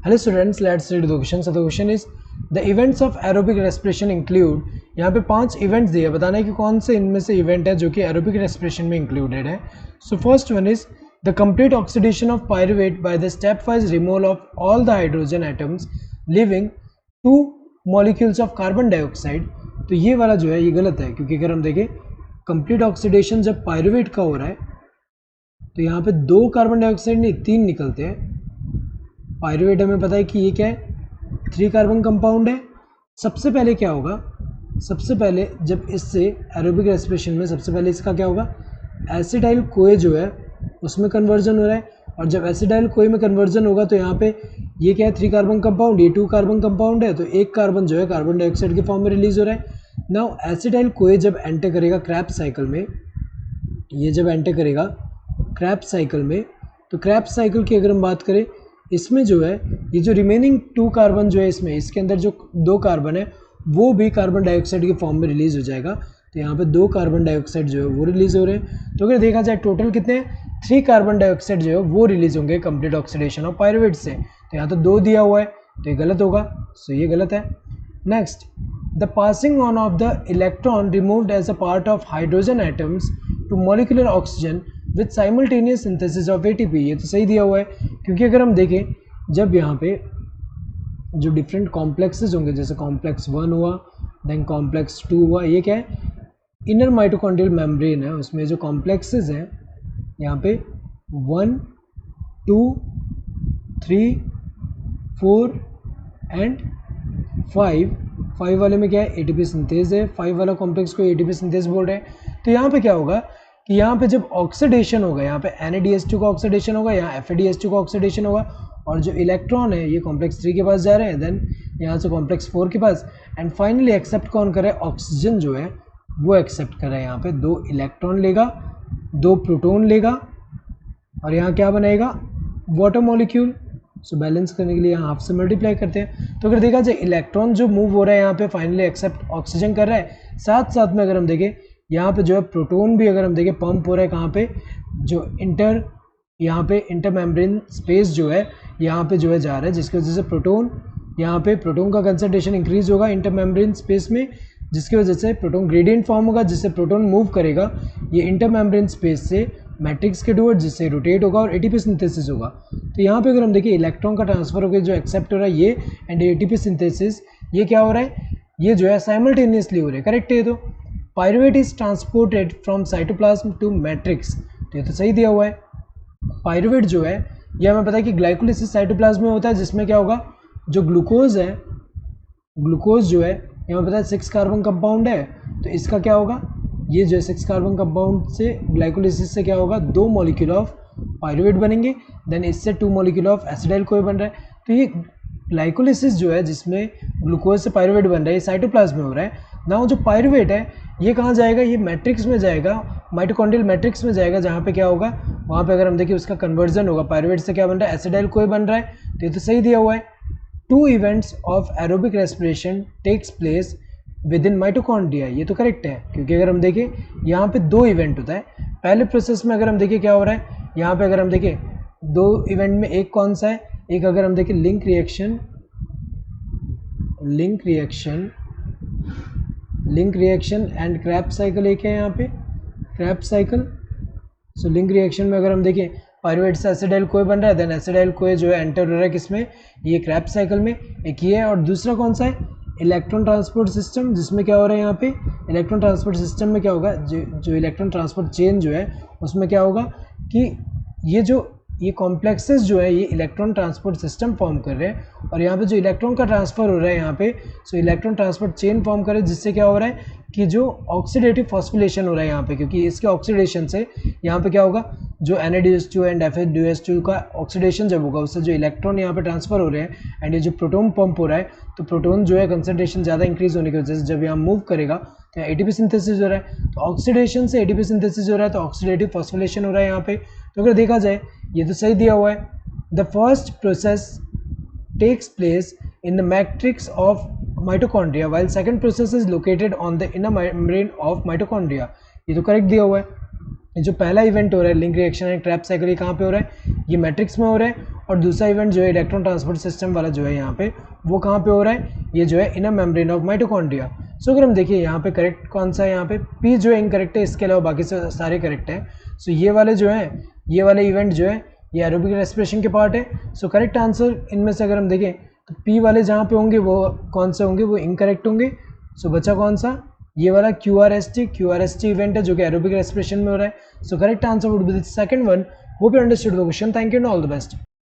Hello students, let's read the question. So the question is the events of aerobic respiration include. यहाँ पे 5 events दिए, बताना है कि कौन से इनमें से इवेंट है जो कि एरोबिक रेस्पिरेशन में इंक्लूडेड है. So first one is the complete oxidation of pyruvate by the step wise removal of all the hydrogen atoms living 2 molecules of carbon dioxide. तो ये वाला जो है ये गलत है, क्योंकि अगर हम देखें कंप्लीट ऑक्सीडेशन जब पायरुवेट का हो रहा है तो यहाँ पे 2 कार्बन डाइऑक्साइड नहीं 3 निकलते हैं. पायरुवेट हमें पता है कि ये क्या है, 3 कार्बन कंपाउंड है. सबसे पहले क्या होगा, सबसे पहले जब इससे एरोबिक रेस्पिरेशन में सबसे पहले इसका क्या होगा, एसिडाइल कोए जो है उसमें कन्वर्जन हो रहा है. और जब एसिडाइल कोए में कन्वर्जन होगा तो यहाँ पे ये क्या है, 3 कार्बन कंपाउंड, ये 2 कार्बन कंपाउंड है, तो एक कार्बन जो है कार्बन डाइऑक्साइड के फॉर्म में रिलीज हो रहा है. नाउ एसिडाइल कोए जब एंटर करेगा क्रैब्स साइकिल में, ये जब एंटर करेगा क्रैब्स साइकिल में, तो क्रैब्स साइकिल की अगर हम बात करें, इसमें जो है ये जो रिमेनिंग 2 कार्बन जो है इसमें, इसके अंदर जो 2 कार्बन है वो भी कार्बन डाइऑक्साइड के फॉर्म में रिलीज हो जाएगा. तो यहाँ पे 2 कार्बन डाइऑक्साइड जो है वो रिलीज हो रहे हैं. तो अगर देखा जाए टोटल कितने हैं, 3 कार्बन डाइऑक्साइड जो है वो रिलीज होंगे कंप्लीट ऑक्सीडेशन ऑफ पायरुवेट से. तो यहाँ तो 2 दिया हुआ है तो ये गलत होगा, सो ये गलत है. Next, the passing on of the electron removed as a part of hydrogen atoms to molecular oxygen with simultaneous synthesis of ATP. ये तो सही दिया हुआ है, क्योंकि अगर हम देखें जब यहाँ पे जो डिफरेंट कॉम्प्लेक्सेस होंगे, जैसे कॉम्प्लेक्स 1 हुआ, देन कॉम्प्लेक्स 2 हुआ, ये क्या है, इनर माइटोकॉन्ड्रियल मेम्ब्रेन है, उसमें जो कॉम्प्लेक्सेस हैं यहाँ पे 1, 2, 3, 4 एंड 5 वाले में क्या है, एटीपी सिंथेज है. 5 वाला कॉम्प्लेक्स को एटीपी सिंथेज बोल रहे हैं. तो यहाँ पे क्या होगा कि यहाँ पे जब ऑक्सीडेशन होगा, यहाँ पे NADH2 का ऑक्सीडेशन होगा, यहाँ FADH2 का ऑक्सीडेशन होगा, और जो इलेक्ट्रॉन है ये कॉम्प्लेक्स 3 के पास जा रहे हैं, देन यहाँ से कॉम्प्लेक्स 4 के पास, एंड फाइनली एक्सेप्ट कौन करे, ऑक्सीजन जो है वो एक्सेप्ट कर रहा है. यहाँ पे 2 इलेक्ट्रॉन लेगा, 2 प्रोटॉन लेगा, और यहाँ क्या बनाएगा, वाटर मॉलिक्यूल. सो बैलेंस करने के लिए यहाँ हाफ से मल्टीप्लाई करते हैं. तो अगर देखा जाए इलेक्ट्रॉन जो मूव हो रहा है यहाँ पे फाइनली एक्सेप्ट ऑक्सीजन कर रहा है, साथ साथ में अगर हम देखें यहाँ पे जो है प्रोटॉन भी अगर हम देखें पंप हो रहा है, कहाँ पे, जो यहाँ पे इंटर मेम्ब्रेन स्पेस जो है यहाँ पे जो है जा रहा है, जिसकी वजह से प्रोटॉन, यहाँ पे प्रोटॉन का कंसंट्रेशन इंक्रीज होगा इंटर मेम्ब्रेन स्पेस में, जिसकी वजह से प्रोटॉन ग्रेडियंट फॉर्म होगा, जिससे प्रोटॉन मूव करेगा ये इंटर मेम्ब्रेन स्पेस से मैट्रिक्स के टूवर्ड, जिससे रोटेट होगा और एटीपी सिंथेसिस होगा. तो यहाँ पे अगर हम देखिए इलेक्ट्रॉन का ट्रांसफर होकर जो एक्सेप्ट हो रहा है ये, एंड एटीपी सिंथेसिस ये क्या हो रहा है, ये जो है साइमल्टेनियसली हो रहा है. करेक्ट है. तो pyruvate is transported from cytoplasm to matrix. तो ये तो सही दिया हुआ है. पायरुवेट जो है ये हमें पता है कि ग्लाइकोलिसिस साइटोप्लाज्म में होता है, जिसमें क्या होगा, जो ग्लूकोज है, ग्लूकोज जो है यहाँ पता है 6 कार्बन कंपाउंड है, तो इसका क्या होगा, ये जो है 6 कार्बन कंपाउंड से ग्लाइकोलिसिस से क्या होगा, 2 मॉलिक्यूल ऑफ पायरुवेट बनेंगे, देन इससे 2 मॉलिक्यूल ऑफ एसिडाइल कोए बन रहा है. तो ये ग्लाइकोलिसिस जो है जिसमें ग्लूकोज से पायरुवेट बन रहा है, ये साइटोप्लाज्म में हो रहा है. ना जो पायरुवेट है ये कहाँ जाएगा, ये मैट्रिक्स में जाएगा, माइटोकॉन्ड्रियल मैट्रिक्स में जाएगा, जहाँ पे क्या होगा, वहाँ पे अगर हम देखिए उसका कन्वर्जन होगा, पायरुवेट से क्या बन रहा है, एसिडाइल कोए बन रहा है. तो ये तो सही दिया हुआ है. 2 events of aerobic respiration takes place within mitochondria. ये तो करेक्ट है, क्योंकि अगर हम देखें यहाँ पे 2 इवेंट होता है. पहले प्रोसेस में अगर हम देखें क्या हो रहा है, यहाँ पे अगर हम देखें 2 इवेंट में एक कौन सा है, एक अगर हम देखें link reaction and crabs cycle एक है यहाँ पे, crabs cycle. So link reaction में अगर हम देखें पायरुवेट से एसिडाइल कोए बन रहा है, देन एसिडाइल कोए जो है एंटर हो रहा है किसमें, ये क्रैब्स साइकिल में, एक ये है. और दूसरा कौन सा है, इलेक्ट्रॉन ट्रांसपोर्ट सिस्टम, जिसमें क्या हो रहा है यहाँ पे, इलेक्ट्रॉन ट्रांसपोर्ट सिस्टम में क्या होगा, जो इलेक्ट्रॉन ट्रांसपोर्ट चेन जो है उसमें क्या होगा कि ये कॉम्प्लेक्सेस जो है ये इलेक्ट्रॉन ट्रांसपोर्ट सिस्टम फॉर्म कर रहे हैं, और यहाँ पे जो इलेक्ट्रॉन का ट्रांसफर हो रहा है यहाँ पे, सो इलेक्ट्रॉन ट्रांसपोर्ट चेन फॉर्म कर रहे हैं, जिससे क्या हो रहा है कि जो ऑक्सीडेटिव फॉस्फोरिलेशन हो रहा है यहाँ पे, क्योंकि इसके ऑक्सीडेशन से यहाँ पे क्या होगा, जो NADH2 एंड FADH2 का ऑक्सीडेशन जब होगा उससे जो इलेक्ट्रॉन यहाँ पे ट्रांसफर हो रहे हैं, एंड ये जो प्रोटॉन पंप हो रहा है, तो प्रोटॉन जो है कंसंट्रेशन ज़्यादा इंक्रीज होने की वजह से जब यहाँ मूव करेगा तो यहाँ एटीपी सिंथेसिस हो रहा है. तो ऑक्सीडेशन से एटीपी सिंथेसिस हो रहा है, तो ऑक्सीडेटिव फॉस्फोरिलेशन हो रहा है यहाँ पे. तो अगर देखा जाए ये तो सही दिया हुआ है. The first process takes place in the matrix of mitochondria while second process is located on the inner membrane of mitochondria. ये तो करेक्ट दिया हुआ है. जो पहला इवेंट हो रहा है link reaction and trap cycle, ये कहाँ पे हो रहा है, ये मैट्रिक्स में हो रहा है, और दूसरा इवेंट जो है इलेक्ट्रॉन ट्रांसपोर्ट सिस्टम वाला जो है यहाँ पे वो कहाँ पे हो रहा है, ये जो है इनर मेम्ब्रेन ऑफ माइटोकॉन्ड्रिया। सो अगर हम देखिए यहाँ पे करेक्ट कौन सा है, यहाँ पे पी जो है इनकरेक्ट है, इसके अलावा बाकी सारे करेक्ट है। सो ये वाले जो है, ये वाले इवेंट जो है ये एरोबिक रेस्पिरेशन के पार्ट है। सो करेक्ट आंसर इनमें से अगर हम देखें तो पी वाले जहाँ पे होंगे वो कौन से होंगे, वो इनकरेक्ट होंगे। सो बचा कौन सा, ये वाला QRST इवेंट है जो कि एरोबिक रेस्पिरेशन में हो रहा है। So correct answer would be the second one. Hope you understood the question. Thank you and all the best.